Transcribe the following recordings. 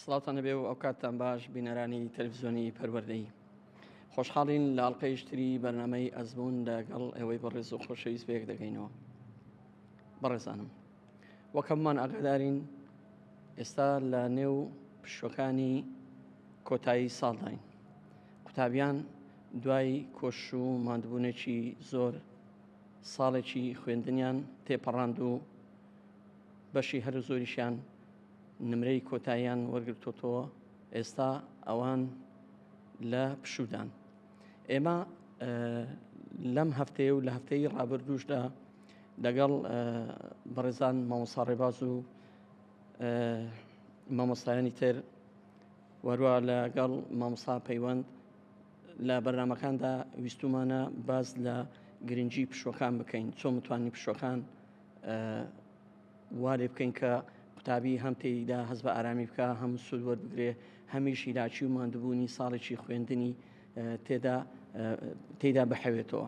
سڵاتان لەبێ و ئەو کاتتان باش بینەرانی تەلەڤیزیۆنی پەروەردەی خۆشحاڵین لە ئەڵقەی شتری بەرنامەی ئەزمون لەگەڵ ئێوەی بەڕێز و خۆشەویست بەیەک دەگەینەوە. بەڕێزانم، وەکەممان ئاگادارین ئێستا لە نێو پشوەکانی کۆتایی ساڵداین. قوتابیان دوای کۆش و ماندبوونێکی زۆر ساڵێکی خوێندنیان تێپەڕاند و بەشی هەر زۆریشیان نمرەی کۆتاییان وەرگرتوتەوە. ئێستا ئەوان لە پشودان. ئێمە لەم هەفتەیە و لە هەفتەی ڕابردووشدا لەگەڵ بەڕێزان مامۆستا ڕێباز و مامۆستایانی تر وەروە لەگەڵ مامۆستا پەیوەند لە بەرنامەکاندا ویستومانە باز لە گرنگی پشوەکان بکەین، چۆن متوانین پشوەکان وارێ بکەین کە قوتابی هەم تێیدا هەست بە ئارامی بکە، هەم سوود وەربگرێ، هەمیش هیلاچی و ماندووبوونی ساڵێکی خوێندنی تێدا بەحەوێتەوە.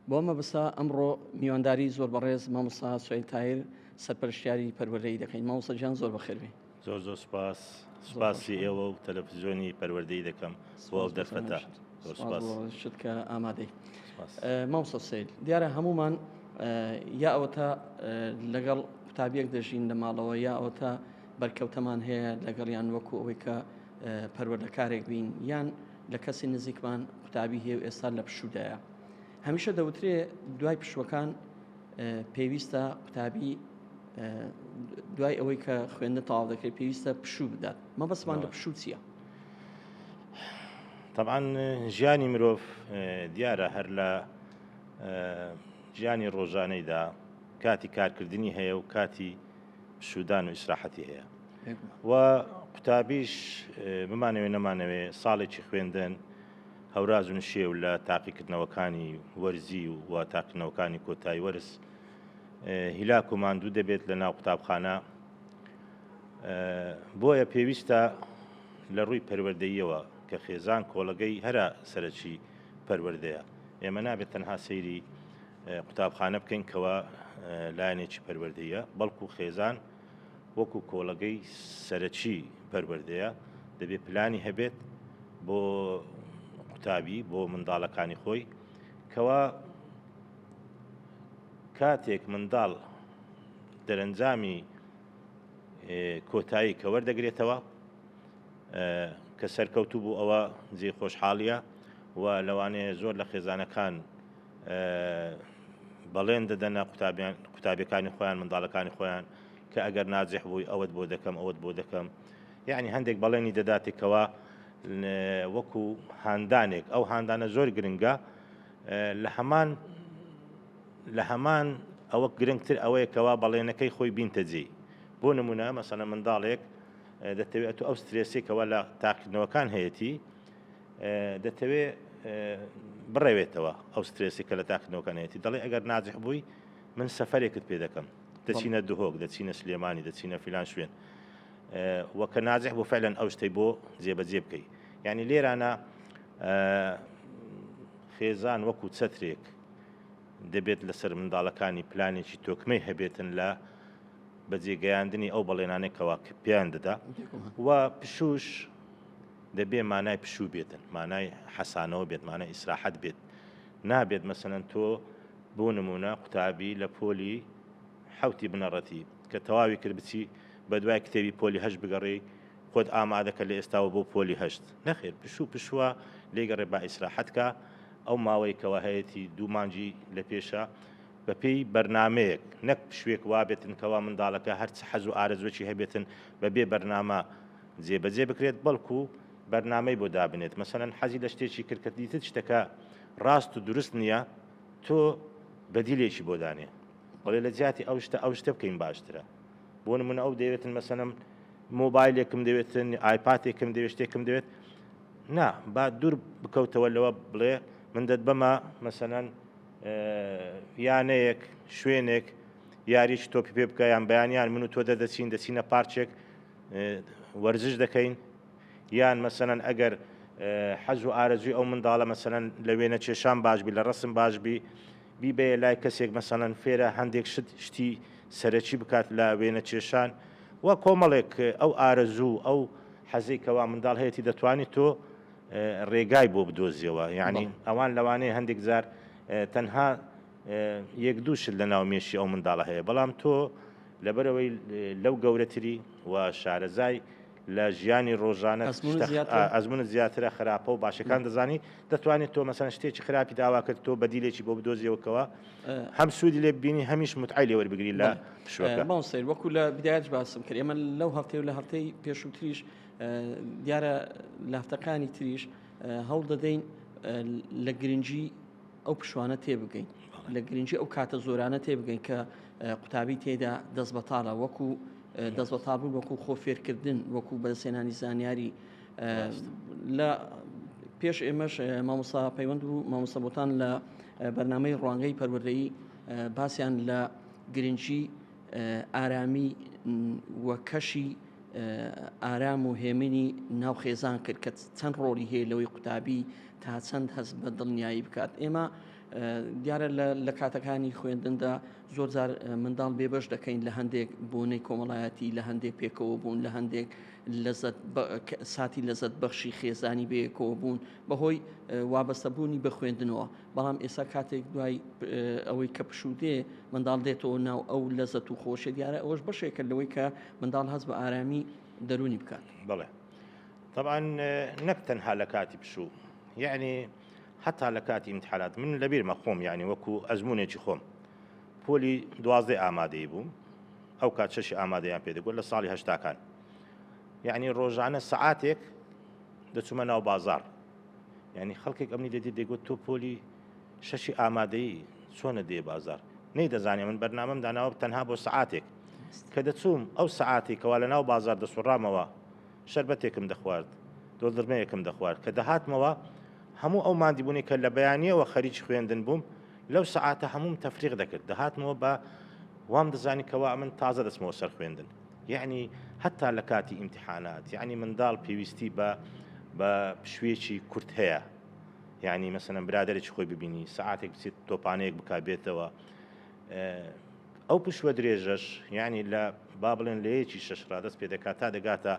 بۆ ئەمە بەسا ئەمڕۆ میوانداری زۆر بەڕێز مامۆستا سوێن تاهیر سەرپەرشتیاری پەروەردەی دەکەین. مامۆستا گیان زۆر بەخێر بێ. زۆر سپاس. سپاسی ئێوە و تەلەڤیزیۆنی پەروەردەی دەکەم بۆ ئەو دەرفەتە. شت کە ئامادەی. مامۆستا سەید، دیارە هەمومان یا ئەوەتە لەگەڵ قوتابیەک دەژین لە ماڵەوە، یا ئەوەتە بەرکەوتەمان هەیە لەگەڵیان وەکو ئەوەی کە پەروەردەکارێک بین، یان لە کەسی نزیکمان قوتابی هەیە و ئێستا لە پشودایە. هەمیشە دەوترێ دوای پشوەکان پێویستە قوتابی دوای ئەوەی کە خوێندن تەواو دەکرێت پێویستە پشوو بدات. مەبەستمان لە پشوو چییە؟ طبعاً ژیانی مرۆڤ دیارە هەر لە ژیانی ڕۆژانەیدا کاتی کارکردنی هەیە و کاتی پشودان و ئیسراحەتی هەیە. و قوتابیش بمانەوێ نەمانەوێ ساڵێکی خوێندن هەوراز و نشێو لە تاقیکردنەوەکانی وەرزی و تاقیکردنەوەکانی کۆتایی وەرز هیلاک و ماندوو دەبێت لە ناو قوتابخانە. بۆیە پێویستە لە ڕووی پەروەردەییەوە کە خێزان کۆڵەگەی هەرە سەرەکی پەروەردەیە، ئێمە نابێت تەنها سەیری قوتابخانە بکەین کەوە لایەنێکی پەروەردەیە، بەڵکو خێزان وەکو کۆڵەگەی سەرەکی پەروەردەیە دەبێت پلانی هەبێت بۆ قوتابی، بۆ منداڵەکانی خۆی، کەوە کاتێک منداڵ دەرەنجامی کۆتایی کە وەردەگرێتەوە کە سەرکەوتوو بوو ئەوە جێی خۆشحاڵیە و لەوانەیە زۆر لە خێزانەکان بەڵێن دەدەنە قوتابیەکانی خۆیان، منداڵەکانی خۆیان کە ئەگەر ناجح بووی ئەوەت بۆ دەکەم، ئەوەت بۆ دەکەم. یعنی هەندێک بەڵێنی دەداتێکەوە وەکو هاندانێک. ئەو هاندانە زۆر گرنگە، لە هەمان ئەوە گرنگتر ئەوەیە کەوا بەڵێنەکەی خۆی بینتە جێی. بۆ نمونە مەسەڵەن منداڵێک دەتەوێت ئەو سترێسێکەوە لە تاقیکردنەوەکان هەیەی دەتەوێت بڕێوێتەوە ئەو سترێسی کە لە تاقیکردنەوەکان هەیەی، دەڵێ ئەگەر ناجح بووی من سەفەرێکت پێ دەکەم، دەچینە دهۆک، دەچینە سلێمانی، دەچینە فیلان شوێن، وەکە ناجح بوو فعلەن ئەو شتەی بۆ جێبەجێ بکەی. یعنی لێرانە خێزان وەکو چەترێک دەبێت لەسەر منداڵەکانی پلانێکی تۆکمەی هەبێتن لە بەجێگەیاندنی ئەو بەڵێنانێکەوە کە پێیان دەدا. و پشوش دەبێ مانای پشوو بێتن، مانای حەسانەوە بێت، مانای ئیسراحەت بێت. نابێت مەسەڵەن تۆ بۆ نمونە قوتابی لە پۆلی حەوتی بنەڕەتی کە تەواوی کرد بچی بە دوای کتێبی پۆلی هەشت بگەڕێ خۆت ئامادەکە لە ئێستاوە بۆ پۆلی هەشت. نەخێر، پشووە لێگەڕێ با ئیسراحەتکە. ئەو ماوەی کەوە هەیەی دوو مانجی لە پێشە بە پێی بەرنامەیەک، نەک پشوێک وابێتن کەوا منداڵەکە هەرچ حەز و ئارەزوەکی هەبێتن بەبێ بەرنامە جێبەجێ بکرێت، بەڵکو بەرنامەی بۆ دابنێت. مەسەڵەن حەزی لە شتێکی کرد کە دیتت شتەکە ڕاست و دروست نییە، تۆ بەدیلێکی بۆ دانێ، بەڵێ لە جیاتی ئەو شتە بکەین باشترە. بۆ نمونە ئەو دەوێتن مەسەڵەن مۆبایلێکم دەوێتن، ئایپاتێکم دەوێت، شتێکم دەوێت، نا با دوور بکەوتەوە لەوە بڵێ من دەت بەمە مەسەڵەن یانەیەک شوێنێک یاریش تۆپی پێ بکە، یان بەیانیان من و تۆ دەچینە پارچێک وەرزش دەکەین، یان مەسەڵەن ئەگەر حەز و ئارەزوی ئەو منداڵە مەسەڵەن لە وێنە کێشان باشبی، لە ڕسم باشبی، بیبێ لای کەسێک مەسەڵەن فێرە هەندێک شتی سەرەکی بکات لە وێنە کێشان، وە کۆمەڵێک ئەو ئارەزوو ئەو حەزێکەوە منداڵ هەیەی دەتوانێت تۆ ڕێگای بۆ بدۆزیەوە یعنی ئەوان لەوانەیە هەندێک جار تەنها یەک دووشت لە ناو مێشی ئەو منداڵە هەیە بەڵام تۆ لەبەرەوەی لەو گەورەتری و شارەزای لە ژیانی ڕۆژانە ئەزمونت زیاترە خراپە و باشەکان دەزانی دەتوانێت تۆ مەسەن شتێکی خراپی داوا کرد تۆ بەدیلێکی بۆ بدۆزیەوەکەوە هەم سوودی لێ ببینی هەمیش متعای لێ وەربگری لە پشوەکە ماوسەیر وەکو لە بدایەت باسم کرد ئێمە لەو هەفتەی و لە هەفتەی پێشووتریش دیارە لافتەکانی تریش هەوڵ دەدەین لە گرنگی ئەو پشوانە تێبگەین لە گرنگی ئەو کاتە زۆرانە تێبگەین کە قوتابی تێدا دەست بەتاڵە وەکو دەست بەتاڵ بوو وەکو خۆفێرکردن وەکو بەدەستێنانی زانیاری لە پێش ئێمەش مامۆستا پەیوەند و مامۆستا بۆتان لە بەرنامەی ڕوانگەی پەروەردەیی باسییان لە گرنگی ئارامی وە کەشی ئارام و هێمنی ناو خێزان کرد کە چەند ڕۆڵی هەیە لەوەی قوتابی تا چەند هەست بە دڵنیایی بکات ئێمە دیارە لە کاتەکانی خوێندندا زۆر جار منداڵ بێبەش دەکەین لە هەندێک بۆنەی کۆمەڵایەتی لە هەندێک پێکەوە بوون لە هەندێک ساتی لەزەت بەخشی خێزانی بەیەکەوە بوون بەهۆی وابەستەبوونی بە خوێندنەوە بەڵام ئێستا کاتێک دوای ئەوەی کە پشودێ منداڵ دێتەوە ناو ئەو لەزەت و خۆشە دیارە ئەوەش بەشێکە لەوەی کە منداڵ هەست بە ئارامی دەرونی بکات بڵێ طبعا نەک تەنها لە کاتی پشوو یعنی حتا لە کاتی ئیمتحانات من لەبیرمە خۆم یعنی وەکو ئەزمونێکی خۆم پۆلی 12 ئامادەی بووم ئەو کات شەشی ئامادەیان پێدەگوت لە ساڵی هەشتاکان یعنی ڕۆژانە سەعاتێک دەچوومە ناو بازار یعنی خەڵکێک ئەمنی دەدی دەیگوت تۆ پۆلی شەشی ئامادەیی چۆنە دێ بازار نەیدەزانێ من بەرنامەم داناوە تەنها بۆ سەعاتێک کە دەچووم ئەو سەعاتێکەوە لە ناو بازار دەسوڕامەوە شەربەتێکم دەخوارد دۆڵدرمەیەکم دەخوارد کە دەهاتمەوە هەموو ئەو مادیبوونی کە لە بەیانیەوە خەریکی خوێندن بووم لەو سەعاتە هەموم تەفریق دەکرد دەهاتمەوە بە وام دەزانی کەوا من تازە دەچمەوە سەر خوێندن یعنی هەتا لە کاتی ئیمتحانات یعنی منداڵ پێویستی بە پشوێکی کورت هەیە یعنی مەسەنەن برادێکی خۆی ببینی سەعاتێک بچێت تۆپانەیەک بکبێتەوە ئەو پشوە درێژەش یعنی لە با بڵێن لە یەکی شەش ڕادەست پێ دەکات تا دەگاتە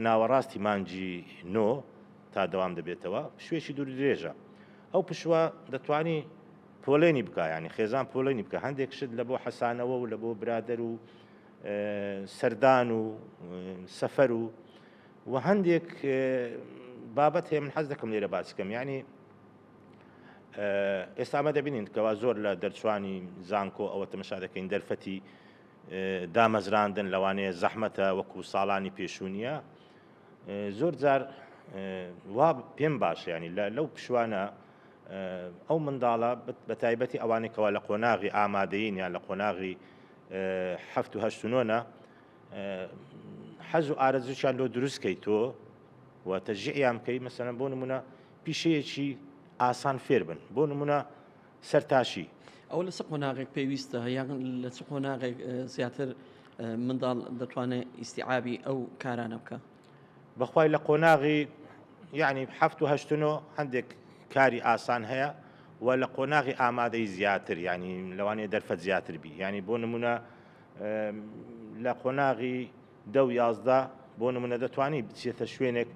ناوەڕاستی مانجی نۆ تا دەوام دەبێتەوە شوێکی دوور درێژە ئەو پشوە دەتوانی پۆلێنی بکە ینی خێزان پۆلێنی بکە هەندێک شت لە بۆ حەسانەوە و لە بۆ برادەر و سەردان و سەفەر و هەندێک بابەت هەیە من حەز دەکەم لێرە باسیکەم ینی ئێستا ئەمە دەبینین کەوا زۆر لە دەرچوانی زانکۆ ئەوە تەمەشا دەکەین دەرفەتی دامەزراندن لەوانەیە زەحمەتە وەکو ساڵانی پێشوونیە زۆر جار وا پێم باشە ینی لەو پشوانە ئەو منداڵە بە تایبەتی ئەوانێکەوە لە قۆناغی ئامادەین یان لە قۆناغی هەفت و هەشت و نۆنە حەز و ئارەزویان لۆ دروستکەی تۆ و تەشجیعیان بکەی مەسەلەن بۆ نمونە پیشەیەکی ئاسان فێر بن بۆ نمونە سەرتاشی ئەو لە چ قۆناغێک پێویستە یان لە چ قۆناغێک زیاتر منداڵ دەتوانێت ئیستیعابی ئەو کارانە بکە بەخوای لە قۆناغی یعنی هەفت و هەشت و نۆ هەندێک کاری ئاسان هەیە و لە قۆناغی ئامادەی زیاتر ینی لەوانەیە دەرفەت زیاتر بی ینی بۆ نمونە لە قۆناغی دە و یازدە بۆ نمونە دەتوانی بچێتە شوێنێک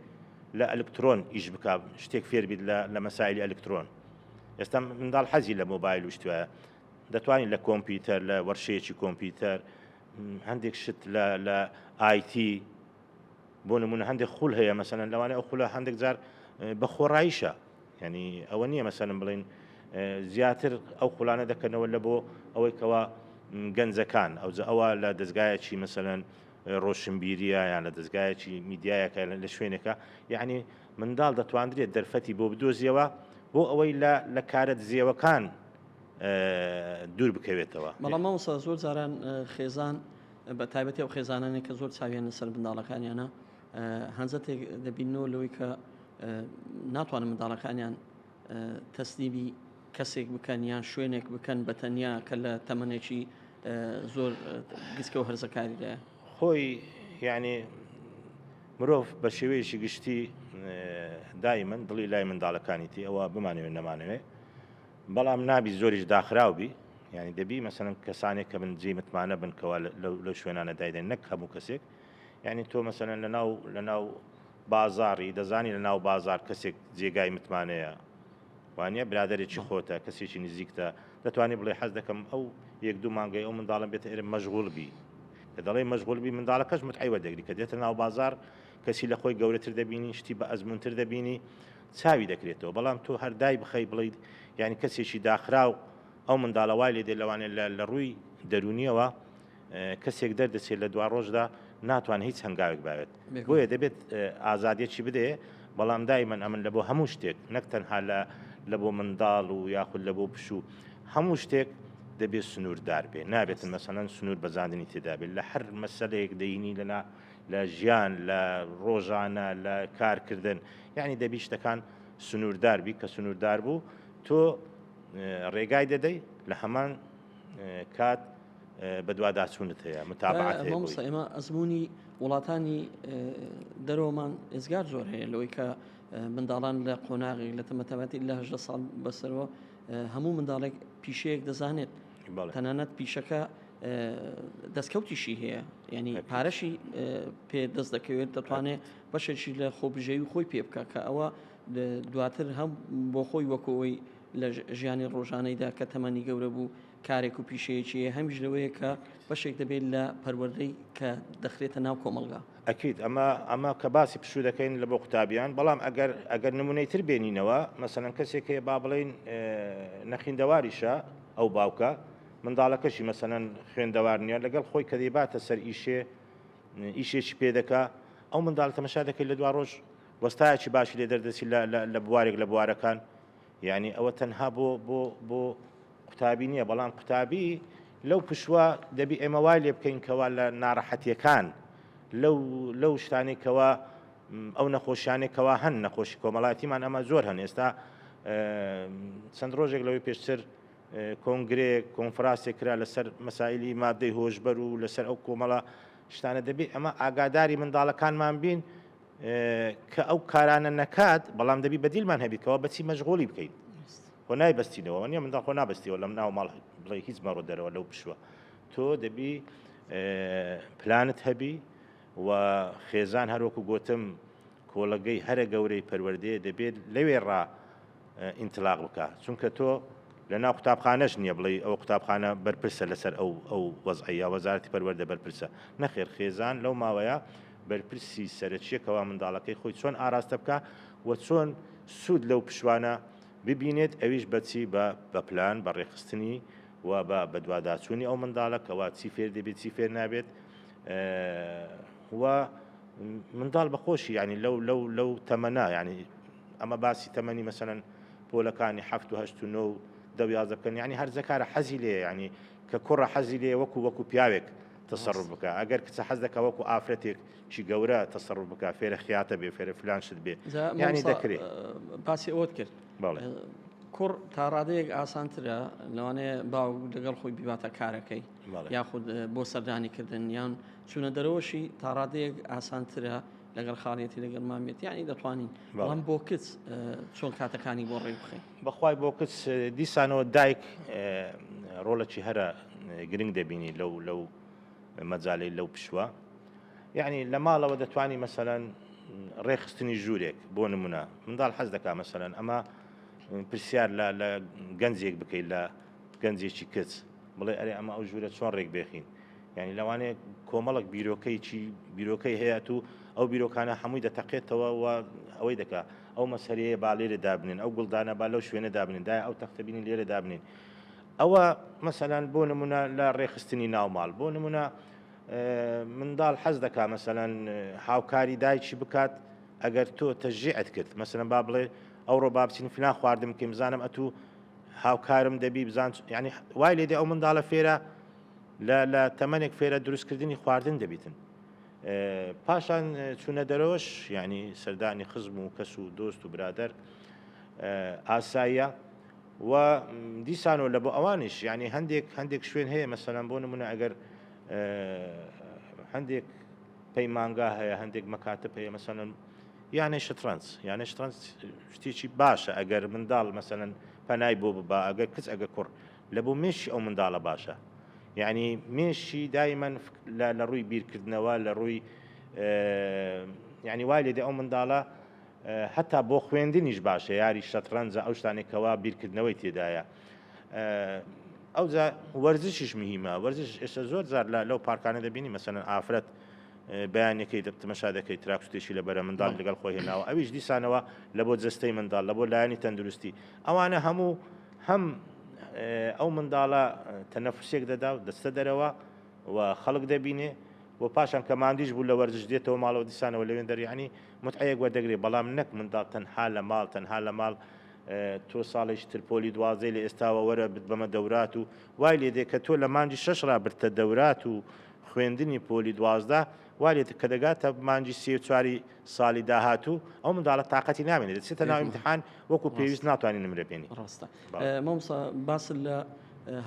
لە ئەلکترۆن ئیش بکە شتێک فێربیت لە مەسایلی ئەلکترۆن ئێستا منداڵ حەزی لە مۆبایل و شتوایە دەتوانین لە کۆمپیوتەر لە وەرشەیەکی کۆمپیوتەر هەندێک شت لە ئایتی بۆ نمونە هەندێک خوڵ هەیە مەسەلەن لەوانەیە ئەو خوڵە هەندێک جار بە خۆڕاییشە ینی ئەوە نییە مەسەلەن بڵێن زیاتر ئەو خوڵانە دەکەنەوە لە بۆ ئەوەی کەوا گەنجەکان ئەوە لە دەستگایەکی مەسەلەن ڕۆشنبیریە یان لە دەستگایەکی میدیایەکە لە شوێنێکە یعنی منداڵ دەتواندرێت دەرفەتی بۆ بدۆزیەوە بۆ ئەوەی لە کارە دزیەوەکان دوور بکەوێتەوە بەڵام مامۆستا زۆر جاران خێزان بە تایبەتی ئەو خێزانانێک کە زۆر چاویان لەسەر منداڵەکانیانە هەنجەتێک دەبینەوە لەوەی کە ناتوانن منداڵەکانیان تەسلیمی کەسێک بکەن یان شوێنێک بکەن بە تەنیا کە لە تەمەنێکی زۆر گچکە و هەرزەکاریدایە خۆی یعنی مرۆڤ بە شێوەیەشی گشتی دایمەن دڵی لای منداڵەکانیتی ئەوە بمانەوێت نەمانەوێت بەڵام نابی زۆریش داخراوبی ینی دەبی مەسەن کەسانێک کە من جێ متمانە بنکەوە لەو شوێنانە دایدەن نەک هەموو کەسێک یعنی تۆ مەسەلەن لەناو بازاڕی دەزانی لەناو بازار کەسێک جێگای متمانەیە وانە برادێکی خۆتە کەسێکی نزیکتە دەتوانێت بڵێ حەز دەکەم ئەو یەک دوو مانگەی ئەو منداڵم بێتە ئێرە مەشغوڵ بی کە دەڵێ مەشغوڵ بی منداڵەکەش متعیوە دەگری کە دێتە ناو بازار کەسی لە خۆی گەورەتر دەبینی شتی بە ئەزمونتر دەبینی چاوی دەکرێتەوە بەڵام تۆ هەردای بخەی بڵیت یعنی کەسێکی داخراو ئەو منداڵەوای لێ دێ لەوانێت لە ڕووی دەرونیەوە کەسێک دەردەچێت لە دوا ڕۆژدا ناتوان هیچ هەنگاوێک باوێت بۆیە دەبێت ئازادیەکی بدێ بەڵام دایمەن ئەمن لە بۆ هەموو شتێک نەک تەنها لە بۆ منداڵ و یاخود لە بۆ پشوو هەموو شتێک دەبێت سنووردار بێ نابێتن مەسەڵەن سنوور بەزاندنی تێدا بێت لە هەر مەسەلەیەک دەینی لە ژیان لە ڕۆژانە لە کارکردن یعنی دەبی شتەکان سنووردار بی کە سنووردار بوو تۆ ڕێگای دەدەی لە هەمان کات بە دوواداچوونت هەیە متابعەت هەیە ئێمە ئەزمموی وڵاتانی دەرەوەمان ئێزگار زۆر هەیە لەوەی کە منداڵان لە قۆناغی لە تەمەتەبەتی لە 18 ساڵ بەسەرەوە هەموو منداڵێک پیشەیەک دەزانێت تەنانەت پیشەکە دەستکەوتیشی هەیە ینی پارەشی پێ دەست دەکەوێت دەتوانێت بەشێکی لە خۆبژێوی خۆی پێ بکە کە ئەوە دواتر هەم بۆ خۆی وەکەوەی لە ژیانی ڕۆژانەیدا کە تەمەنی گەورە بوو کارێک و پیشەیەکی هەمیش لەوەیە کە بەشێک دەبێت لە پەروەردەی کە دەخرێتە ناو کۆمەلگا ئەکیید ئەمە کە باسی پشوو دەکەین لە بۆ قوتابیان بەڵام ئەگەر نمونەی تر بێنینەوە مەسەڵەن کەسێک هەیە با بڵێن نەخیندەواریشە ئەو باوکە منداڵەکەشی مەسەڵەن خوێندەوار نیە لەگەڵ خۆی کە دەیباتە سەر ئیشێکی پێدەکا ئەو منداڵ تەمەشا دەکەی لە دوا ڕۆژ وەستایەکی باشی لێ دەردەچی لە بوارێک لە بوارەکان یعنی ئەوە تەنها بۆ قوتابی نییە بەڵام قوتابی لەو پشووە دەبی ئێمە وای لێ بکەین کەوا لە ناڕەحەتیەکان لەو شتانێکەوە ئەو نەخۆشیانێکەوە هەن نەخۆشی کۆمەڵاتیمان ئەمە زۆر هەن ئێستا چەند ڕۆژێک لەوەی پێشتر کۆنگرێک کۆنفرانسێک کرا لەسەر مەسائلی مادەی هۆشبەر و لەسەر ئەو کۆمەڵە شتانە دەبێت ئەمە ئاگاداری منداڵەکانمان بین کە ئەو کارانە نەکات بەڵام دەبی بەدیلمان هەبیتەوە بەچی مەشغوڵی بکەین خۆ نایبەستینەوە نیە منداڵ خۆ نابەستیەوە لەم ناو ماڵ بڵێ هیچ مەڕۆ دەرەوە لەو پشووە تۆ دەبی پلانت هەبی و خێزان هەروەکو گوتم کۆڵەگەی هەرە گەورەی پەروەردەیە دەبێت لەوێ ڕا ئینتلاق بکە چونکە تۆ لە ناو قوتابخانەش نییە بڵێ ئەو قوتابخانە بەرپرسە لەسەر ئەو وەزعەیە وەزارەتی پەروەردە بەرپرسە نەخێر خێزان لەو ماوەیە بەرپرسی سەرچیەکەوە منداڵەکەی خۆی چۆن ئاراستە بکە و چۆن سوود لەو پشوانە ببینێت ئەویش بەچی بە پلان بە ڕێخستنی و بە دوواداچوونی ئەو منداڵەکەەوە چی فێر دەبێت چی فێر نابێت و منداڵ بەخۆشی ینی لەو تەمەنا ینی ئەمە باسی تەمەنی مەسەرەن پۆلەکانی 7 و 8 و 9 و 10 بکەن ینی هەر زەکارە حەزی لێ ینی کە کوڕە حەزی لێ وەکو پیاوێک تەسەڕف بکە ئەگەر کچە حەز دەکە وەکو ئافرەتێک چی گەورە تەسەڕف بکە فێرە خیاتە بێ فێرە فلان شت بێ ینی دەکرێت باسی ئەوت کرد کوڕ تا ڕادەیەک ئاسانترە لەوانەیە باو لەگەڵ خۆی بیباتە کارەکەی یاخود بۆ سەردانیکردن یان چوونە دەرەوەشی تا ڕادەیەک ئاسانترە لەگەڵ خاڵەتی لەگەڵ مامێت یانی دەتوانین بەڵام بۆ کچ چۆن کاتەکانی بۆ ڕێ بخەین بەخوای بۆ کچ دیسانەوە دایک ڕۆڵەکی هەرە گرنگ دەبینی لەو مەجاالەی لەو پشووە یعنی لە ماڵەوە دەتوانی مەسەلەن ڕێخستنی ژوورێک بۆ نمونە منداڵ حەز دەکا مەسەلەن ئەمە پرسیار لە گەنجێک بکەیت لە گەنجێکی کچ بڵێ ئەرێ ئەمە ئەو ژوورە چۆن ڕێک بێخین یعنی لەوانەیە کۆمەڵک بیرۆکەی هەیە و ئەو بیرۆکانە هەمووی دەتەقێتەوە و ئەوەی دەکا ئەو مەسەریەیە با لێرە دابنین ئەو گوڵدانە با لەو شوێنە دابنین دای ئەو تەختەبینی لێرە دابنین ئەوە مەسەلەن بۆ نمونە لە ڕێخستنی ناوماڵ بۆ نمونە منداڵ حەز دەکا مەسەلەن هاوکاری دایکی بکات ئەگەر تۆ تەژێعت کرد مەسەلەن با بڵێ ئەوڕۆ با بچین فلان خواردم کەم بزانم ئەتوو هاوکارم دەبی بزان ینی وای لێدێ ئەو منداڵە فێرە لە تەمەنێک فێرە دروستکردنی خواردن دەبیتن پاشان چوونە دەرەوەش ینی سەردانی خزم و کەس و دۆست و برادەر ئاساییە و دیسانەوە لە بۆ ئەوانش ینی هەندێک شوێن هەیە مەسەلەن بۆ نمونە ئەگەر هەندێک پەیمانگا هەیە هەندێک مەکاتب هەیە مەسەلەن یانەی شترەنج شتێکی باشە ئەگەر منداڵ مەسەلەن پەنای بۆ ببا ئەگەر کچ ئەگە کوڕ لە بۆ مێشی ئەو منداڵە باشە یعنی مێشی دایمەن لە ڕووی بیرکردنەوە لە ڕووی یعنی وای لێ دێ ئەو منداڵە هەتا بۆ خوێندنیش باشە یاری شەترەنجە ئەو شتانێکەوە بیرکردنەوەی تێدایە ئەوجا وەرزشیش مهمە وەرزش ئێستا زۆر زار لەو پارکانە دەبینی مەسەلەن ئافرەت بەیانەکەی تەمەشا دەکەی تراکتێکی لە بەرە منداڵ لەگەڵ خۆی هێناوە ئەویش دیسانەوە لە بۆ جەستەی منداڵ لە بۆ لایەنی تەندروستی ئەوانە هەموو هەم ئەو منداڵە تەنەفوسێک دەدا و دەستە دەرەوە و خەڵک دەبینێ و پاشان کە ماندیش بوو لە وەرزش دێتەوە ماڵەوە دیسانەوە لەوێن دەریانی متعەیەک وەردەگرێ بەڵام نەک منداڵ تەنها لە ماڵ تۆ ساڵێکی ترپۆلی دوازەی لە ئێستاوە وەرە بمە دەورات و وای لێ دێ کە تۆ لە مانجی 6 ڕابرتە دەورات و خوێندنی پۆلی دوازدە وارێت کە دەگاتە مانجی سێ چواری ساڵی داهاتوو ئەو منداڵە تااقەتی نامێنێت دەچێتە ناو امتحان وەکو پێویست ناتوانین نمرە بێنی ڕاستە مامۆستا باس لە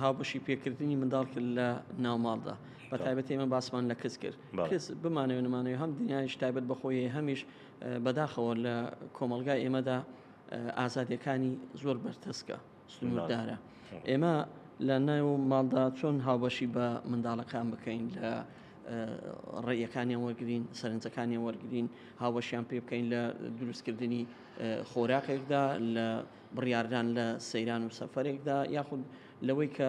هاوبەشی پێکردنی منداڵ کرد لە ناوماڵدا بە تایبەت ئێمە باسمان لە کەس کرد کەس بمانەوە نمانەوە هەم دنیایش تایبەت بەخۆی هەمیش بەداخەوە لە کۆمەلگای ئێمەدا ئازادیەکانی زۆر بەرتەسکە سنووردارە ئێمە لە ناو ماڵدا چۆن هاوبەشی بە منداڵەکان بکەین لە ڕێیەکانیان وەرگین سەرنجەکانیان وەرگین هاوبەشیان پێ بکەین لە دروستکردنی خۆراقێکدا لە بڕیاردان لە سەیران و سەفەرێکدا یاخود لەوەی کە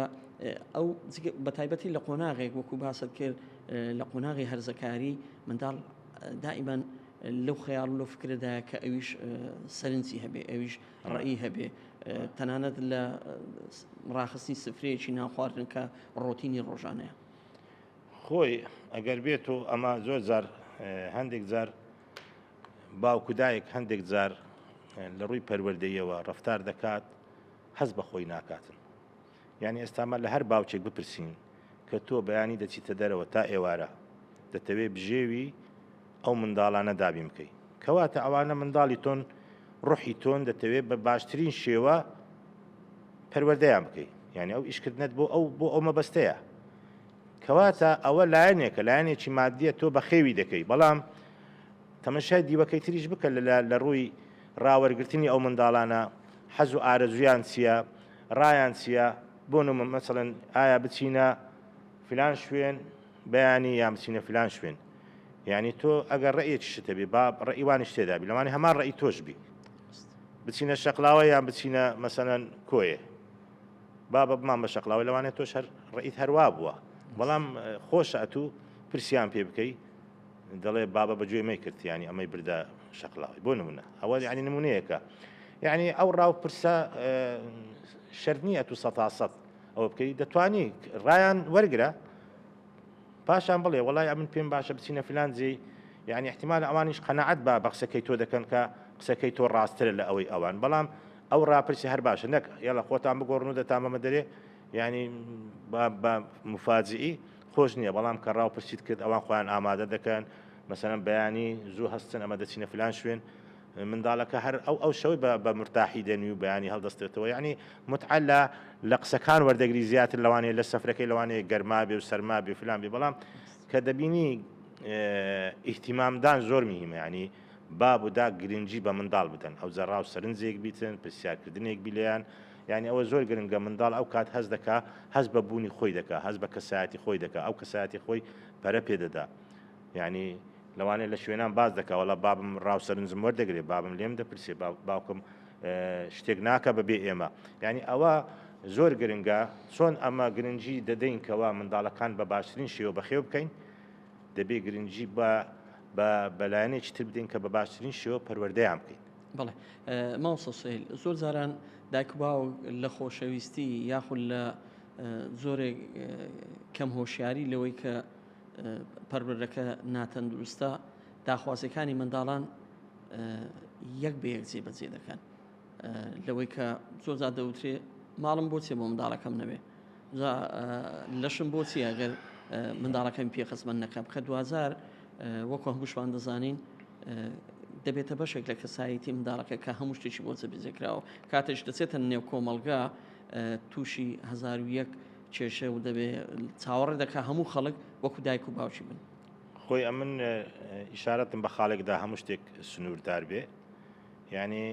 ئەو بە تایبەتی لە قۆناغێک وەکو باست کرد لە قۆناغی هەرزەکاری منداڵ دائیمەن لەو خەیاڵ و لەو فکرەدایە کە ئەویش سەرنجی هەبێ ئەویش ڕێی هەبێ تەنانەت لە ڕاخستنی سفرەیەکی ناخواردن کە ڕۆتینی ڕۆژانەیە خۆی ئەگەر بێت و ئەمە زۆر جار هەندێک جار باوکودایەک هەندێک جار لە ڕووی پەروەردەیەوە ڕەفتار دەکات هەز بە خۆی ناکاتن یعنی ئێستامە لە هەر باوچێک بپرسین کە تۆ بەیانی دەچیتە دەرەوە تا ئێوارە دەتەوێت بژێوی ئەو منداڵانە دابین بکەی کەواتە ئەوانە منداڵی تۆن ڕوحی تۆن دەتەوێت بە باشترین شێوە پەروەردەیان بکەی یعنی ئەو ئیشکردنت بۆ ئەو مەبەستەیە کەواتە ئەوە لایەنێکە لایەنێکی مادیە تۆ بە خێوی دەکەی بەڵام تەمەشای دیوەکەی تریش بکە لە ڕووی ڕاوەرگرتنی ئەو منداڵانە حەز و ئارەزویان چییە ڕایان چییە بۆ نمونە مەسەڵەن ئایا بچینە فلان شوێن بەیانی یان بچینە فلان شوێن یعنی تۆ ئەگەر ڕێیەکی شتە بێ با ڕێیوانی شتێدا بی لەوانی هەمان ڕێی تۆش بی بچینە شەقلاوە یان بچینە مەسەلەن کۆیە با بمان بە شەقلاوی لەوانێت تۆش ڕێیت هەروە بووە بەڵام خۆشە ئەتوو پرسیان پێ بکەی دەڵێ بابە بەگوێ مەی کردیانی ئەمەی بردە شەقلاوی بۆ نمونە ئەوە یعنی نمونەیەکە یعنی ئەو ڕاو پرسە شەرنیە تو سەد ئەوە بکەی دەتوانی ڕایان وەرگرە پاشان بڵێ وڵای ئەمن پێم باشە بچینە فلان جێ یعنی احتیمال ئەوانیش قەنەعەت بە قسەکەی تۆ دەکەن کە قسەکەی تۆ ڕاستترە لە ئەوەی ئەوان بەڵام ئەو ڕاپرسی هەر باشە نەک یاڵە خۆتان بگۆڕن و دەتامەمە دەرێ ینی بە مفاجئی خۆش نییە بەڵام کە ڕاو پرسیت کرد ئەوان خۆیان ئامادە دەکەن مەسەلەن بەیانی زوو هەستن ئەمە دەچینە فلان شوێن منداڵەکە هەر ئەو شەوەی بە مرتاحی دەنوی و بەیانی هەڵدەستێتەوە یعنی متعەل لە قسەکان وەردەگری زیاتر لەوانەیە لە سەفرەکەی لەوانەیە گەرما بێ و سەرما بێ فلان بێ بەڵام کە دەبینی ئیحتیمامدان زۆر میهمە ینی باب و دا گرنگی بە منداڵ بدەن ئەو جەڕاو سەرنجێک بیتن پرسیارکردنێک بیلیان یعنی ئەوە زۆر گرنگە منداڵ ئەو کات هەز دەکا هەز بە بوونی خۆی دەکا هەز بە کەسایەتی خۆی دەکا ئەو کەسایەتی خۆی پەرە پێدەدا یعنی لەوانەیە لە شوێنان باز دەکا وەڵا بابم ڕاو سەرنجم وەردەگرێ بابم لێم دەپرسێ باوکم شتێک ناکە بەبێ ئێمە یعنی ئەوە زۆر گرنگە چۆن ئەمە گرنگی دەدەین کەوا منداڵەکان بە باشترین شێوە بەخێو بکەین دەبێ گرنگی بە بەلایەنێکی تر بدەین کە بە باشترین شێوە پەروەردەیان بکەین بەڵێ ماوسە سهیل زۆر جاران دایک و باوک لە خۆشەویستی یاخود لە زۆرێک کەم هۆشیاری لەوەی کە پەروەردەکە ناتەندروستە داخوازەکانی منداڵان یەک بە یەک جێبەجێ دەکەن لەوەی کە زۆر جار دەوترێ ماڵم بۆچێ بۆ منداڵەکەم نەبێ لەشم بۆچی ئەگەر منداڵەکەم پێخەزمەند نەکەم کە دوازار وەکو هەمووشمان دەزانین دەبێتە بەشێک لە کەسایەتی منداڵەکە کە هەموو شتێکی بۆ جێبەجێکراوە کاتێش دەچێتە نێو کۆمەلگا تووشی 1001 کێشە و دەبێ چاوەڕێ دەکا هەموو خەڵک وەکو دایک و باوکی بن خۆی ئەمن ئیشارەتم بە خاڵێکدا هەموو شتێک سنووردار بێ یعنی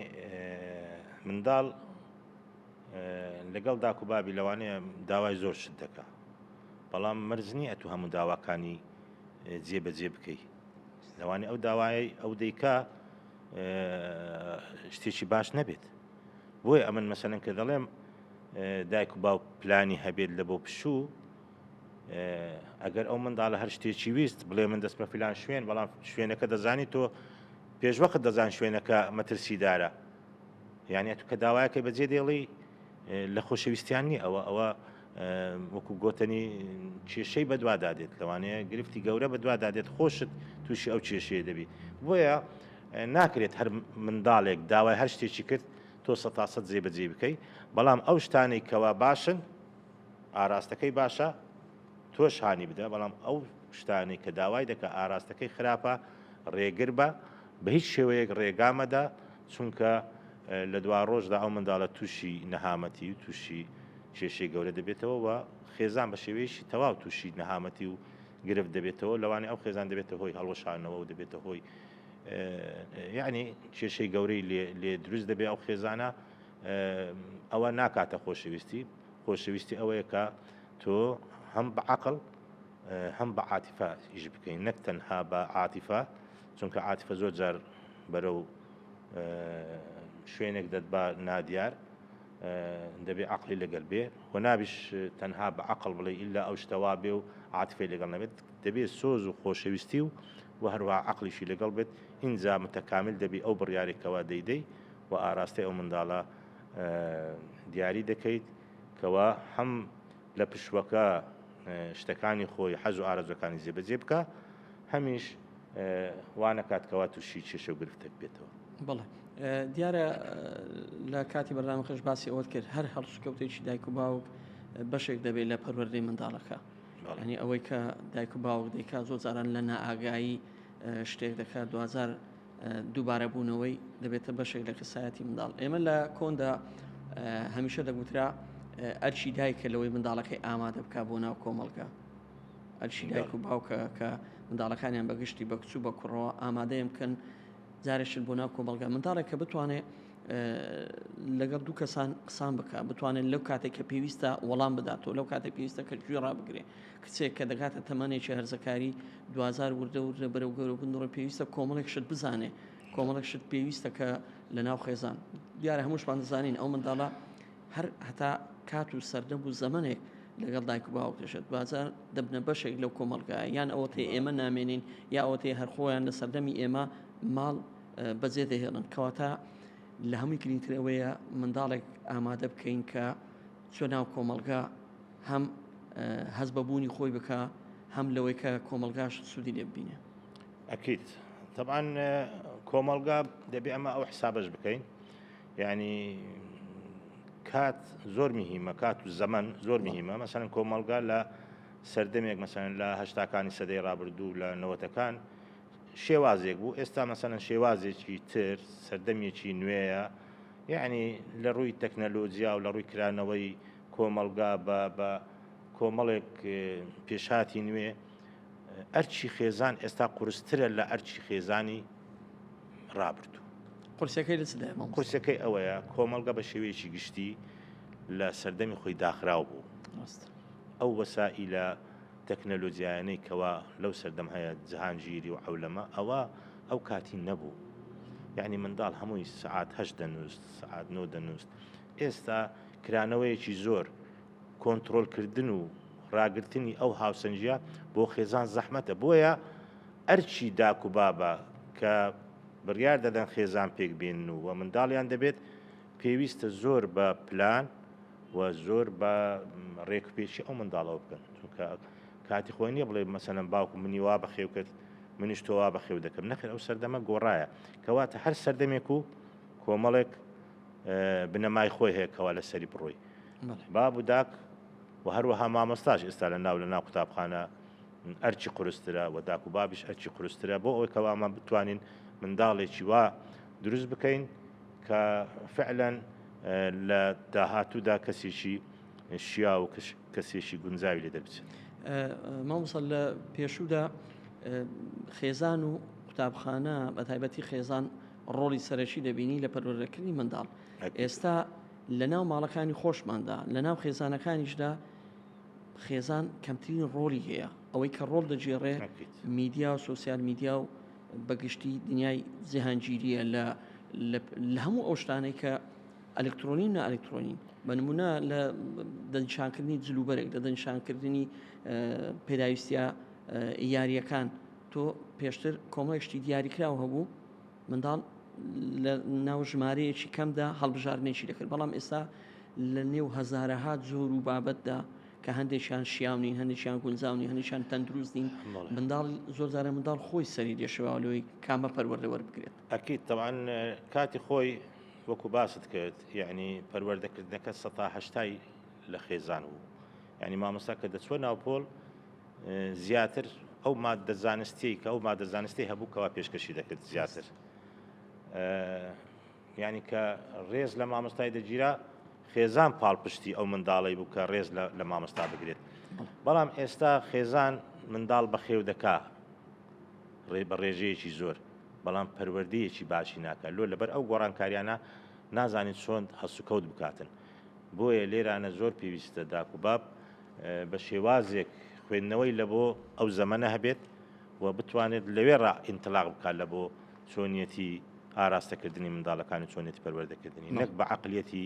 منداڵ لەگەڵ داک و بابی لەوانەیە داوای زۆر شت دەکا بەڵام مەرج نییە تو هەموو داواکانی جێبەجێ بکەی لەوانێ ئەو داوای ئەو دەیکا شتێکی باش نەبێت. بۆیە ئەمن مەسەلەن کە دەڵێم دایک و باو پلانی هەبێت لە بۆ پشوو، ئەگەر ئەو منداڵە هەر شتێکی ویست بڵێ من دەست بە فیلان شوێن، بەڵام شوێنەکە دەزانی تۆ پێشوەقت دەزان شوێنەکە مەترسیدارە، یعنی تو کە داوایەکەی بەجێ دێڵی لە خۆشەویستیان نی ئەوە وەکو گۆتنی کێشەی بەدوادادێت، لەوانەیە گرفتی گەورە بەدوادادێت خۆشت تووشی ئەو کێشەیە دەبی. بۆیە ناکرێت هەر منداڵێک داوای هەر شتێکی کرد تۆ 100% جێبەجێ بکەی، بەڵام ئەو شتانەی کەوا باشن ئاراستەکەی باشە تۆش هانی بدە، بەڵام ئەو شتانەی کە داوای دەکە ئاراستەکەی خراپە ڕێگر بە هیچ شێوەیەک ڕێگامەدا، چونکە لە دوا ڕۆژدا ئەو منداڵە تووشی نەهامەتی و تووشی کێشەی گەورە دەبێتەوە و خێزان بە شێوەیەشی تەواو تووشی نەهامەتی و گرفت دەبێتەوە، لەوانەیە ئەو خێزان دەبێتە هۆی هەڵوەشانەوە و دەبێتە هۆی یعنی کێشەی گەورەی لێ دروست دەبێت. ئەو خێزانە ئەوە ناکاتە خۆشەویستی ئەوەیە کە تۆ هەم بە عەقڵ هەم بە عاتیفە ئیش بکەین، نەک تەنها بە عاتیفە، چونکە عاتیفە زۆر جار بەرەو شوێنێک دەتبا نادیار، دەبێ عەقلی لەگەڵ بێ و نابیش تەنها بە عەقڵ بڵێ ئیلا ئەو شتەوا بێ و عاتیفەی لەگەڵ نەبێت، دەبێت سۆز و خۆشەویستی و هەروە عەقلیشی لەگەڵ بێت، ئینجا متەکامل دەبێ ئەو بڕیارێکەوە دەیدەی و ئاراستی ئەو منداڵە دیاری دەکەیت کەوا هەم لە پشوەکە شتەکانی خۆی حەز و ئارەزوەکانی جێبەجێ بکە، هەمیش وانەکاتکەوا تووشی کێشە و گرفتێک بێتەوە. بەڵێ دیارە لە کاتی بەردامەکەش باسی ئەوت کرد هەر هەڵسوکەوتێکی دایک و باوک بەشێک دەبێت لە پەروەردەی منداڵەکە، ینی ئەوەی کە دایک و باوک دەیکا زۆر جاران لە نائاگایی شتێک دەکات دوزار دووبارە بوونەوەی دەبێتە بەشێک لە کەسایەتی منداڵ. ئێمە لە کۆندا هەمیشە دەگوترا ئەرچی دایکە لەوەی منداڵەکەی ئامادە بک بۆ ناو کۆمەڵگە، ئەرچی دایک و باوکە کە منداڵەکانیان بەگشتی بە کچوو بە کوڕەوە ئامادەیە بکەن جارێشت بۆ ناو کۆمەڵگە، منداڵێک کە بتوانێت لەگەڵ دوو کەسان قسان بکە، بتوانێت لەو کاتێک کە پێویستە وەڵام بداتەوە، لەو کاتێک پێویستە کە گوێ ڕابگرێ، کچێک کە دەگاتە تەمەنێکی هەرزەکاری 2000 وردە بەرەو گەورە بندڕە پێویستە کۆمەڵێک شت بزانێ، کۆمەڵێک شت پێویستە کە لە ناو خێزان دیارە هەمووشمان دەزانین ئەو منداڵە هەر هەتا کات و سەردەم و زەمنێک لەگەڵ دایک و باوک دەشێت، دوزار دەبنە بەشێک لەو کۆمەڵگایە، یان ئەوە تێ ئێمە نامێنین یا ئەوە تێ هەرخۆیان لە سەردەمی ئێمە ماڵ بەجێ دەهێڵن، کەواتە لە هەمووی گرنگترەوەیە منداڵێک ئامادە بکەین کە چۆن ناو کۆمەڵگا هەم هەز بەبوونی خۆی بکە، هەم لەوەی کە کۆمەلگاش سوودی لێ ببینێ. ئەکید طبعاً کۆمەلگا دەبێ ئەمە ئەو حسابش بکەین، یعنی کات زۆر مهمە، کات و زەمن زۆر مهمە. مەسەڵەن کۆمەلگا لە سەردەمێک مەسەڵەن لە هەشتاکانی سەدەی ڕابردوو لە نەوەتەکان شێوازێک بوو، ئێستا مەسەڵەن شێوازێکی تر سەردەمێکی نوێیە، یعنی لە ڕووی تەکنەلۆجیا و لە ڕووی کرانەوەی کۆمەلگا بە کۆمەڵێک پێشهاتی نوێ، ئەرچی خێزان ئێستا قورسترە لە ئەرچی خێزانی ڕابردوو. قورسەکەی لەچدایە؟ قورسەکەی ئەوەیە کۆمەلگا بە شێوەیەکی گشتی لە سەردەمی خۆی داخراو بوو. ئەو وەسائیلە تەکنەلۆجیایانەی کەوا لەو سەردەم هەیە جەهانگیری و عەولەمە ئەو کاتی نەبوو، یعنی منداڵ هەمووی سعات 8 دەنووست، سعات 9 دەنووست. ئێستا کرانەوەیەکی زۆر کۆنتڕۆلکردن و ڕاگررتنی ئەو هاوسەنجە بۆ خێزان زەحمەتە، بۆیە ئەرچی داک و بابە کە بڕیار دەدەن خێزان پێک بێن و منداڵیان دەبێت پێویستە زۆر بە پلان و زۆر بە ڕێکپێکی ئەو منداڵەوە بکەن، چونکە کاتی خۆی نییە بڵێ مەسەلەن باوکم منی وا بەخێو کرد منیش تۆ وا بەخێو دەکەم، نەخێر ئەو سەردەمە گۆڕایە، کەواتە هەر سەردەمێک و کۆمەڵێک بنەمای خۆی هەیە کەوا لە سەری بڕۆی باب و داک و هەروەها مامۆستاش ئێستا لە ناو قوتابخانە ئەرچی قورسترە و داک و بابیش ئەرچی قورسترە، بۆ ئەوەی کەوامان بتوانین منداڵێکی وا دروست بکەین کە فعلەن لە داهاتوودا کەسێکی شیا و کەسێکی گونجاوی لێ دەربچێت. مامۆستا لە پێشوودا خێزان و قوتابخانە بە تایبەتی خێزان ڕۆڵی سەرەکی دەبینی لە پەروەردەکردنی منداڵ. ئێستا لە ناو ماڵەکانی خۆشماندا لە ناو خێزانەکانیشدا خێزان کەمترین ڕۆلی هەیە، ئەوەی کە ڕۆڵ دەجێڕێ میدیا و سوسیال میدیا و بەگشتی دنیای جیهانگیریە لە هەموو ئەو شتانەی کە ئەلکترۆنین نە ئەلکترۆنین بە نمونە لە دەنیشانکردنی جلوبەرێک لە دەنیشانکردنی پێداویستە یاریەکان تۆ پێشتر کۆمەڵێکی دیاریکراوە هەبوو منداڵ لە ناو ژمارەیەکی کەمدا هەڵبژارنێکی دەکرد بەڵام ئێستا لە نێو هەزارەها جۆر و بابەتدا کە هەندێکیان شیاونین هەندێکیان گونجاونی هەندێکیان تەندروستین منداڵ زۆر جارە منداڵ خۆی سەری دێشەوە لەوەی کامە پەروەردە وەربگرێت ئەکید طبعا کاتی خۆی وەکو باست کرد یعنی پەروەردەکردنەکە 180 لە خێزان بوو یعنی مامۆستا کە دەچوە ناوپۆل زیاتر ئەو مادە زانستی کە ئەو مادە زانستی هەبوو کەوا پێشکەشی دەکرد زیاتر یعنی کە ڕێز لە مامۆستای دەگیرا خێزان پاڵپشتی ئەو منداڵی بوو کە ڕێز لە مامۆستا بگرێت بەڵام ئێستا خێزان منداڵ بە خێو دەکا بە ڕێژەیەکی زۆر بەڵام پەروەردەیەکی باشی ناکات لۆ لەبەر ئەو گۆڕانکاریانە نازانیت چۆن هەسوکەوت بکاتن بۆیە لێرانە زۆر پێویستە داکوباب بە شێوازێک خوێندنەوەی لە بۆ ئەو زەمەنە هەبێت و بتوانێت لەوێ ئینتلاق بکات لە بۆ چۆنیەتی ئاراستەکردنی منداڵەکانی چۆنێتی پەروەردەکردنی نەک بە عەقلیەتی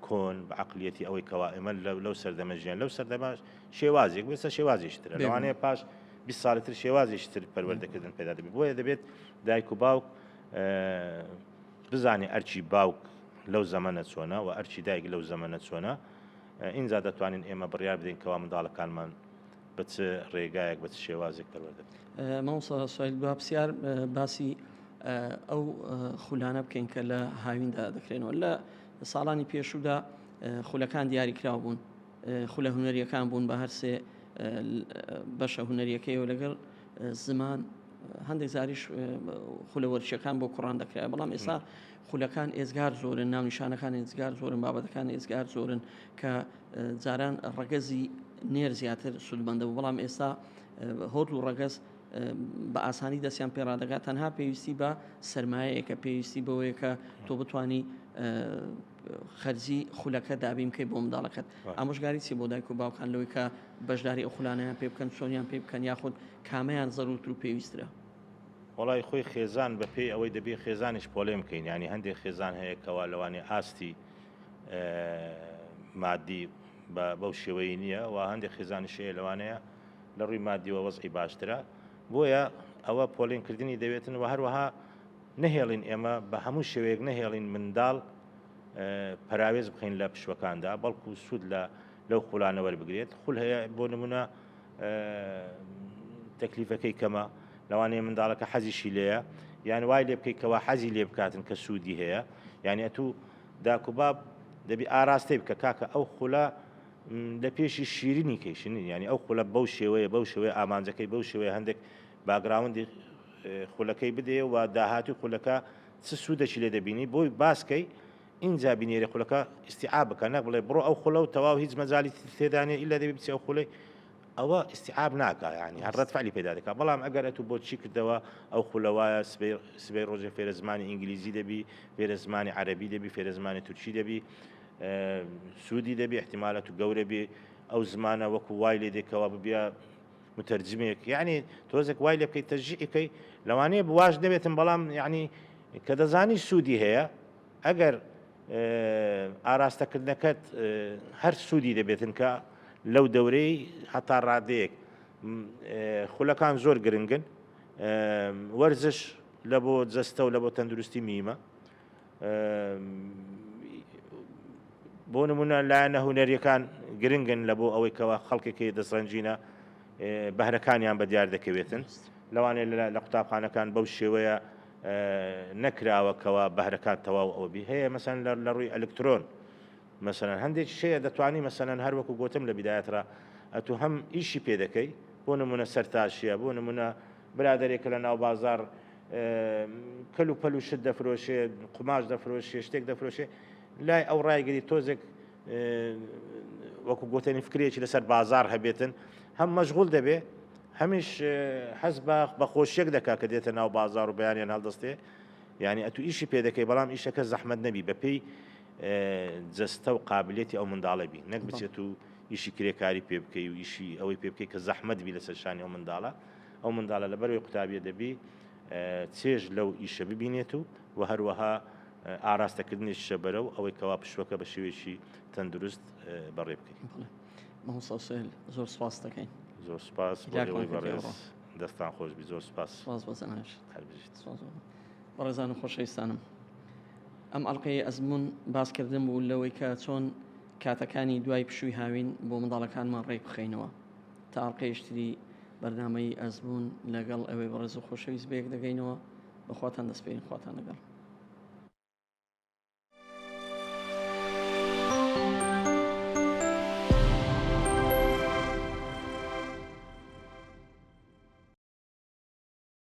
کۆن بە عەقلیەتی ئەوەی کەوا ئێمە لەو سەردەمەژیان لەو سەردەماش شێوازێک بێستا شێوازیشترە لەوانەیە پاش 20 ساڵتر شێوازیشتر پەروەردەکردن پێدا دەبێت بۆیە دەبێت دایک و باوک بزانێ ئەرچی باوک لەو زەمەنە چۆنە و ئەرچی دایک لەو زەمەنە چۆنە ئینجا دەتوانین ئێمە بڕیار بدەین کەوا منداڵەکانمان بە چ ڕێگایەک بە چ شێوازێک پەروەردەکردن مامۆستا سوایل با پرسیار باسی ئەو خولانە بکەین کە لە هاویندا دەکرێنەوە لە ساڵانی پێشوودا خولەکان دیاریکراو بوون خولە هونەریەکان بوون بە هەرسێ بەشە هونەریەکەیەوە لەگەڵ زمان هەندێک زاریش خولە وەرچەکان بۆ کوڕان دەکرا بەڵام ئێستا خولەکان ئێزگار زۆرن ناونیشانەکان ئێزگار زۆرن بابەتەکان ئێزگار زۆرن کە جاران ڕەگەزی نێر زیاتر سودمەندە بوو بەڵام ئێستا هۆڵ و ڕەگەز بە ئاسانی دەستیان پێڕادەگات تەنها پێویستی بە سەرمایەیەکە پێویستی بەوەیە کە تۆ بتانی خەرجی خولەکە دابین بکەی بۆ منداڵەکەت ئامۆژگاری چی بۆ دایک و باوکان لەوەی کە بەشداری ئەو خولانەیان پێ بکەن چۆنیان پێ بکەن یاخود کامیان زەروت و پێویسترە وڵای خۆی خێزان بە پێی ئەوەی دەبێت خێزانش پۆلێ بکەین ینی هەندێک خێزان هەیە کەوا لەوانێ ئاستی مادی بەو شێوەی نییە و هەندێک خێزانیشەیە لەوانەیە لە ڕووی مادیوە وەزعی باشترە بۆیە ئەوە پۆلێنکردنی دەوێتن و هەروەها نەهێڵین ئێمە بە هەموو شێوەیەک نەهێڵین منداڵ پەراوێز بخەین لە پشوەکاندا بەڵکو سوود لەو خولانە وەربگرێت خول هەیە بۆ نمونە تەکلیفەکەی کەمە لەوانەیە منداڵەکە حەزیشی لێیە یان وای لێ بکەیتەوە حەزی لێ بکاتن کە سوودی هەیە یعنی ئەتوو داکوباب دەبی ئاراستەی بکە کاکە ئەو خولە لە پێشی شیرینی کەیشنی ینی ئەو خولە بەو شێوەیە ئامانجەکەی بەو شێوەیە هەندێک باگراوندی خولەکەی بدێ و داهاتی خولەکە چ سوودەکی لێ دەبینی بۆی باسکەی اینجا بینێری خولەکە ئیستیعاب بکە نەک بڵێ بڕۆ ئەو خولە و تەواو هیچ مەجالی تێدانێ ئیلا دەبی بچی ئەو خولەی ئەوە ئیستیعاب ناکە ینی هەر ڕەتفعلی پێدا دەکات بەڵام ئەگەر ئەتوو بۆ چی کردەوە ئەو خولەوایە سبەی ڕۆژێ فێرە زمانی ئینگلیزی دەبی فێرە زمانی عەرەبی دەبی فێرە زمانی تورکی دەبی سوودی دەبی احتیمالەت و گەورە بێ ئەو زمانە وەکو وای لێ دێکەوە ببیە متەرجمێک یعنی تۆزێک وای لێ بکەیت تەرجیحەکەی لەوانەیە بواش دەبێتن بەڵام یعنی کە دەزانی سوودی هەیە ئەگەر ئاراستەکردنەکەت هەر سوودی دەبێتن کە لەو دەورەی هەتا ڕادەیەک خولەکان زۆر گرنگن وەرزش لە بۆ جەستە و لە بۆ تەندروستی میمە بۆ نمونە لایەنە هونەریەکان گرنگن لە بۆ ئەوەی کەوا خەڵکێکی دەسڕەنجینە بەهرەکانیان بە دیار دەکەوێتن لەوانێت لە قوتابخانەکان بەو شێوەیە نەکراوەکەوە بەهرەکان تەواو ئەوبی هەیە مەسەن لە ڕووی ئەلکترۆن مەسەن هەندێک شەیە دەتوانی مەسەن هەروەکو گوتم لە بیدایەترا ئەتوو هەم ئیشی پێ دەکەی بۆ نمونە سەرتاشیە بۆ نمونە برادێکە لە ناو بازار کەل و پەل و شت دەفرۆشێ قماش دەفرۆشێ شتێک دەفرۆشێ لای ئەو ڕایگەری تۆزێک وەکو گوتنی فکرێکی لەسەر بازار هەبێتن هەم مەشغوڵ دەبێ هەمیش حەز بە خۆشیەک دەکا کە دێتە ناو بازار و بەیانیان هەڵدەستێ یعنی ئەتوو ئیشی پێ دەکەی بەڵام ئیشەکە زەحمەت نەبی بەپێی جەستە و قابلێتی ئەو منداڵە بی نەک بچێت و ئیشی کرێکاری پێ بکەی و ئیشی ئەوەی پێ بکەی کە زەحمەت بی لەسەر شانی ئەو منداڵە ئەو منداڵە لەبەرەوەی قوتابیە دەبی چێژ لەو ئیشە ببینێت و هەروەها ئاراستەکردنی شەبەرە و ئەوەی کەوا پشوەکە بە شێوێکی تەندروست بەڕێ بکەین. مامۆستا سوێل زۆر سپاس دەکەین. زۆر سپاس بۆ بەڕێز دەستان خۆشبی زۆر سپاس. سپاس بۆ زەناش هەربژیت. بەڕێزان و خۆشەویستانم، ئەم ئەڵقەی ئەزمون باسکردن بوو لەوەی کە چۆن کاتەکانی دوای پشووی هاوین بۆ منداڵەکانمان ڕێک بخەینەوە تا ئەڵقەیشتری بەرنامەی ئەزمون لەگەڵ ئەوەی بەڕێز و خۆشەویست بەیەک دەگەینەوە. بەخواتان دەسپێرین، خواتان لەگەڵ.